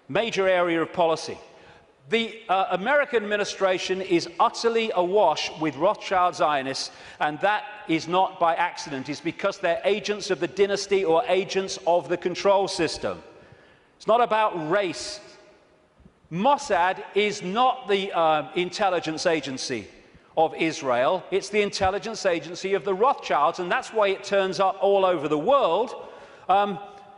Major area of policy. The American administration is utterly awash with Rothschild Zionists, and that is not by accident. It's because they're agents of the dynasty or agents of the control system. It's not about race. Mossad is not the intelligence agency of Israel. It's the intelligence agency of the Rothschilds, and that's why it turns up all over the world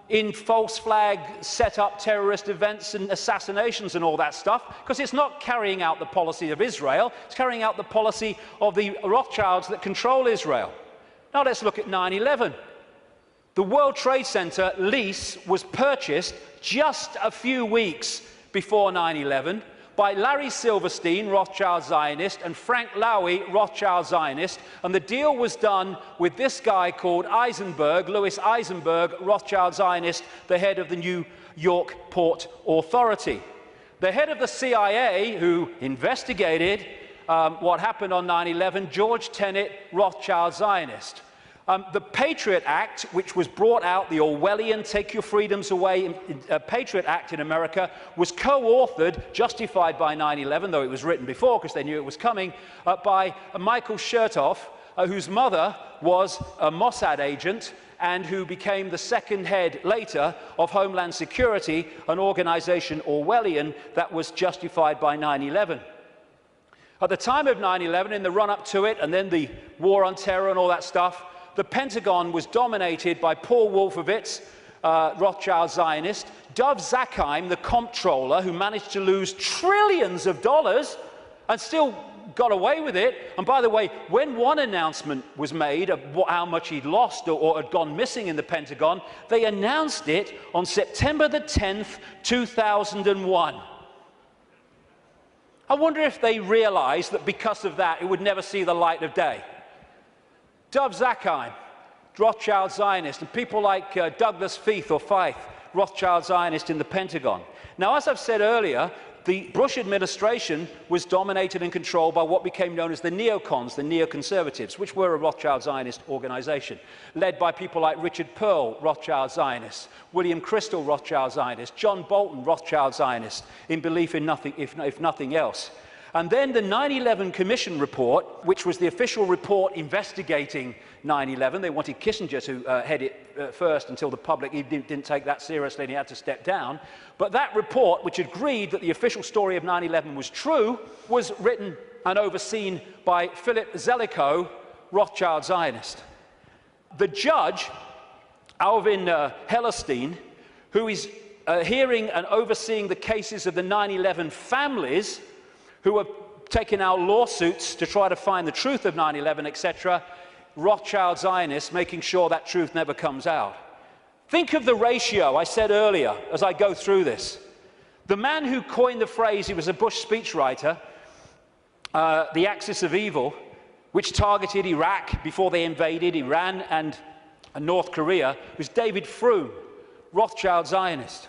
in false flag set-up terrorist events and assassinations and all that stuff, because it's not carrying out the policy of Israel, it's carrying out the policy of the Rothschilds that control Israel. Now let's look at 9/11. The World Trade Center lease was purchased just a few weeks before 9/11 by Larry Silverstein, Rothschild Zionist, and Frank Lowy, Rothschild Zionist, and the deal was done with this guy called Eisenberg, Louis Eisenberg, Rothschild Zionist, the head of the New York Port Authority. The head of the CIA, who investigated what happened on 9/11, George Tenet, Rothschild Zionist. The Patriot Act, which was brought out, the Orwellian Take Your Freedoms Away Patriot Act in America, was co-authored, justified by 9/11, though it was written before because they knew it was coming, by Michael Chertoff, whose mother was a Mossad agent and who became the second head later of Homeland Security, an organization Orwellian that was justified by 9/11. At the time of 9/11, in the run-up to it, and then the war on terror and all that stuff, the Pentagon was dominated by Paul Wolfowitz, Rothschild Zionist, Dov Zakheim, the comptroller, who managed to lose trillions of dollars and still got away with it. And by the way, when one announcement was made of how much he'd lost or had gone missing in the Pentagon, they announced it on September the 10th, 2001. I wonder if they realized that because of that, it would never see the light of day. Dov Zakheim, Rothschild Zionist, and people like Douglas Feith or Feith, Rothschild Zionist in the Pentagon. Now, as I've said earlier, the Bush administration was dominated and controlled by what became known as the neocons, the neoconservatives, which were a Rothschild Zionist organization, led by people like Richard Pearl, Rothschild Zionist, William Crystal, Rothschild Zionist, John Bolton, Rothschild Zionist, in belief in nothing, if nothing else. And then the 9/11 Commission report, which was the official report investigating 9/11. They wanted Kissinger to head it first until the public didn't take that seriously and he had to step down. But that report, which agreed that the official story of 9/11 was true, was written and overseen by Philip Zelikow, Rothschild Zionist. The judge, Alvin Hellerstein, who is hearing and overseeing the cases of the 9/11 families, who are taking out lawsuits to try to find the truth of 9/11, etc., Rothschild Zionists, making sure that truth never comes out. Think of the ratio I said earlier as I go through this. The man who coined the phrase, he was a Bush speechwriter, the axis of evil, which targeted Iraq before they invaded Iran and North Korea, was David Froome, Rothschild Zionist.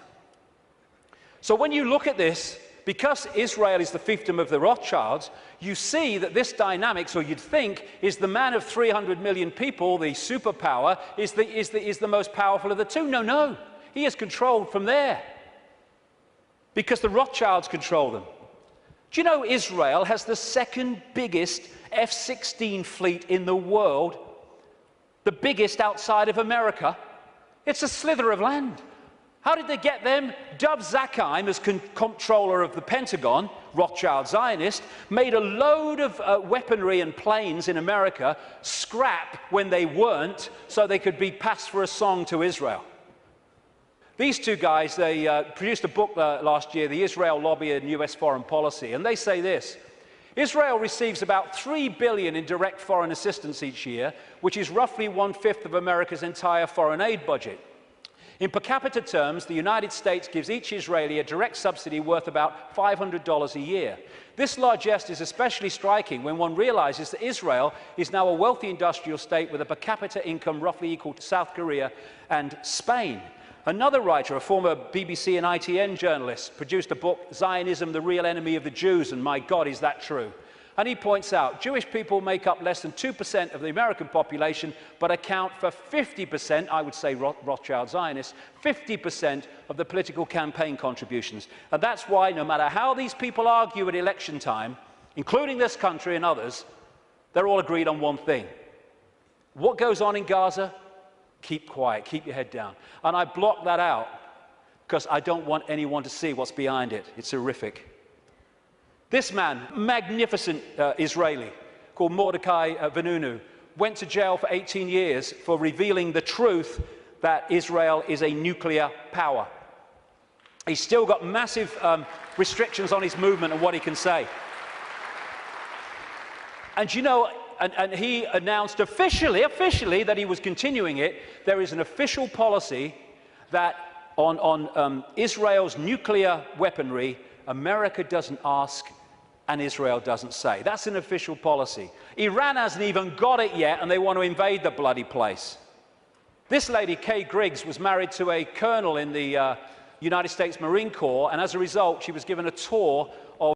So when you look at this, because Israel is the fiefdom of the Rothschilds, you see that this dynamics, or you'd think, is the man of 300 million people, the superpower, is the most powerful of the two. No, no. He is controlled from there because the Rothschilds control them. Do you know Israel has the second biggest F-16 fleet in the world, the biggest outside of America? It's a slither of land. How did they get them? Dov Zakheim, as comptroller of the Pentagon, Rothschild Zionist, made a load of weaponry and planes in America scrap when they weren't, so they could be passed for a song to Israel. These two guys, they produced a book last year, The Israel Lobby and US Foreign Policy, and they say this: Israel receives about $3 billion in direct foreign assistance each year, which is roughly 1/5 of America's entire foreign aid budget. In per capita terms, the United States gives each Israeli a direct subsidy worth about $500 a year. This largesse is especially striking when one realizes that Israel is now a wealthy industrial state with a per capita income roughly equal to South Korea and Spain. Another writer, a former BBC and ITN journalist, produced a book, Zionism, the Real Enemy of the Jews, and my God, is that true. And he points out, Jewish people make up less than 2% of the American population, but account for 50%, I would say Rothschild Zionists, 50% of the political campaign contributions. And that's why, no matter how these people argue at election time, including this country and others, they're all agreed on one thing. What goes on in Gaza? Keep quiet, keep your head down. And I block that out because I don't want anyone to see what's behind it. It's horrific. This man, magnificent Israeli, called Mordecai Vanunu, went to jail for 18 years for revealing the truth that Israel is a nuclear power. He's still got massive restrictions on his movement and what he can say. And you know, and he announced officially that he was continuing it. There is an official policy that on Israel's nuclear weaponry, America doesn't ask and Israel doesn't say. That's an official policy. Iran hasn't even got it yet, and they want to invade the bloody place. This lady, Kay Griggs, was married to a colonel in the United States Marine Corps, and as a result, she was given a tour of